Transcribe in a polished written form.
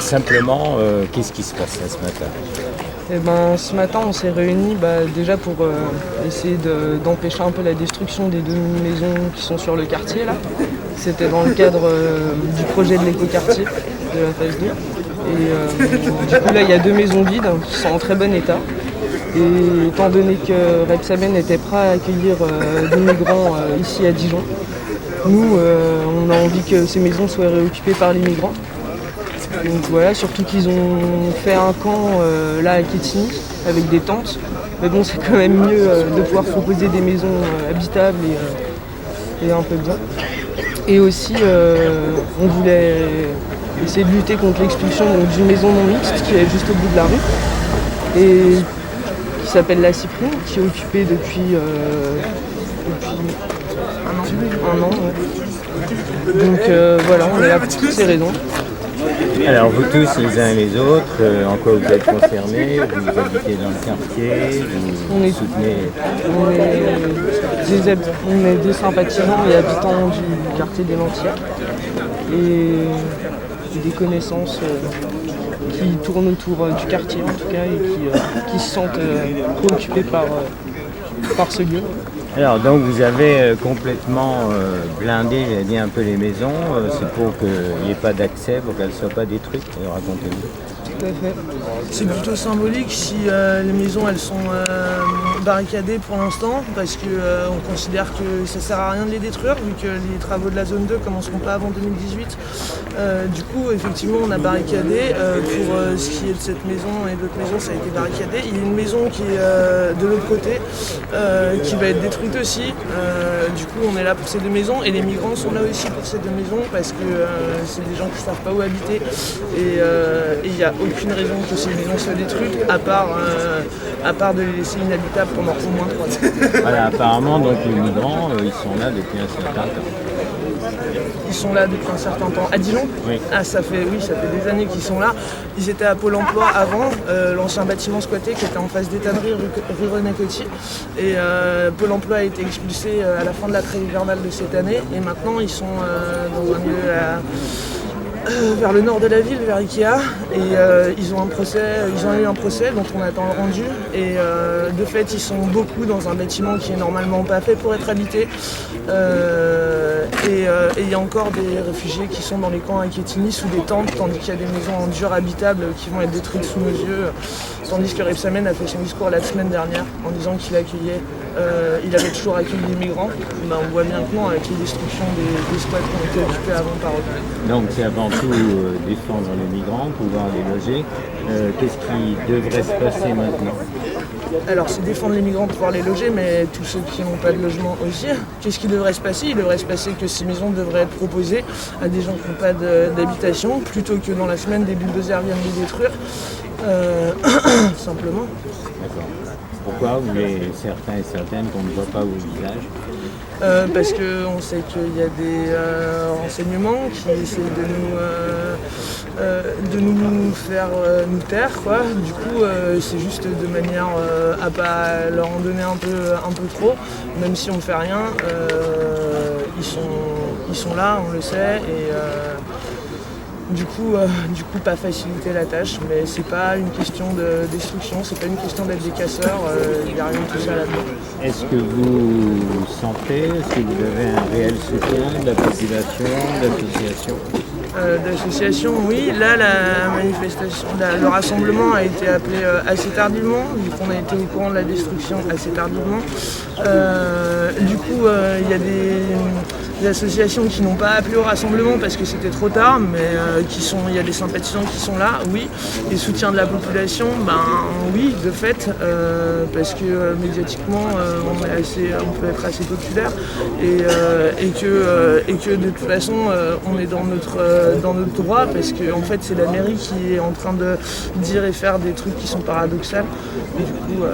Simplement, qu'est-ce qui se passe là ce matin? Eh ben, ce matin, on s'est réunis déjà pour essayer d'empêcher un peu la destruction des 2 maisons qui sont sur le quartier. Là. C'était dans le cadre du projet de l'écoquartier de la phase 2. Et du coup, là, il y a 2 maisons vides qui sont en très bon état. Et étant donné que Repsamen était prêt à accueillir des migrants ici à Dijon, nous, on a envie que ces maisons soient réoccupées par les migrants. Donc voilà, surtout qu'ils ont fait un camp là à Quetigny avec des tentes. Mais bon, c'est quand même mieux de pouvoir proposer des maisons habitables et un peu bien. Et aussi, on voulait essayer de lutter contre l'expulsion d'une maison non mixte qui est juste au bout de la rue. Et qui s'appelle La Cyprine, qui est occupée depuis un an. Ouais. Donc voilà, on est là pour toutes ces raisons. Alors vous tous, les uns et les autres, en quoi vous êtes concernés? Vous habitez dans le quartier, vous soutenez... On est des sympathisants et habitants du quartier des Lantières. Et des connaissances qui tournent autour du quartier en tout cas et qui se sentent préoccupés par ce lieu. Alors donc vous avez complètement blindé, j'allais dire, un peu les maisons, c'est pour qu'il n'y ait pas d'accès, pour qu'elles ne soient pas détruites, racontez-nous. Tout à fait. C'est plutôt symbolique si les maisons elles sont barricadées pour l'instant parce qu'on considère que ça sert à rien de les détruire vu que les travaux de la zone 2 commenceront pas avant 2018. Du coup effectivement on a barricadé pour ce qui est de cette maison et d'autres maisons ça a été barricadé. Il y a une maison qui est de l'autre côté qui va être détruite aussi. Du coup on est là pour ces 2 maisons et les migrants sont là aussi pour ces 2 maisons parce que c'est des gens qui ne savent pas où habiter et il n'y a aucune raison que ces maisons soient détruites à part de les laisser inhabitables pendant au moins 3 ans. Voilà, apparemment donc les migrants ils sont là depuis un certain temps. Ils sont là depuis un certain temps. À Dijon ? Oui. Ça fait des années qu'ils sont là. Ils étaient à Pôle emploi avant, l'ancien bâtiment squatté qui était en face d'établir rue René Coty. Et Pôle emploi a été expulsé à la fin de la trêve hivernale de cette année. Et maintenant ils sont dans un lieu vers le nord de la ville, vers Ikea, et ils ont eu un procès dont on attend le rendu, et de fait ils sont beaucoup dans un bâtiment qui est normalement pas fait pour être habité, et il y a encore des réfugiés qui sont dans les camps à Quetigny sous des tentes, tandis qu'il y a des maisons en dur habitables qui vont être détruites sous nos yeux, tandis que Repsamen a fait son discours la semaine dernière en disant qu'il accueillait, il avait toujours accueilli les migrants. On voit bien que non, avec les destructions des squats qui ont été occupés avant par eux. Donc c'est avant tout défendre les migrants, pouvoir les loger. Qu'est-ce qui devrait se passer maintenant? Alors c'est défendre les migrants, pouvoir les loger, mais tous ceux qui n'ont pas de logement aussi. Qu'est-ce qui devrait se passer? Il devrait se passer que ces maisons devraient être proposées à des gens qui n'ont pas d'habitation, plutôt que dans la semaine des bulldozers viennent les détruire, simplement. D'accord. Pourquoi vous voulez certains et certaines qu'on ne voit pas au visage? Parce qu'on sait qu'il y a des renseignements qui essaient de nous faire nous taire, quoi. Du coup, c'est juste de manière à pas leur en donner un peu trop, même si on ne fait rien. Ils sont là, on le sait, et du coup, pas faciliter la tâche, mais c'est pas une question de destruction, c'est pas une question d'être des casseurs, il n'y a rien de tout ça là-dedans. Est-ce que vous sentez, est-ce que vous avez un réel soutien de la population, d'associations? D'associations, oui. Là, la manifestation, le rassemblement a été appelé assez tardivement, vu qu'on a été au courant de la destruction assez tardivement. Du coup, il y a des associations qui n'ont pas appelé au rassemblement parce que c'était trop tard, mais il y a des sympathisants qui sont là, oui. Et soutien de la population, oui, de fait, parce que médiatiquement, on peut être assez populaire et que de toute façon, on est dans notre droit, parce que en fait, c'est la mairie qui est en train de dire et faire des trucs qui sont paradoxaux. Et du coup, ouais.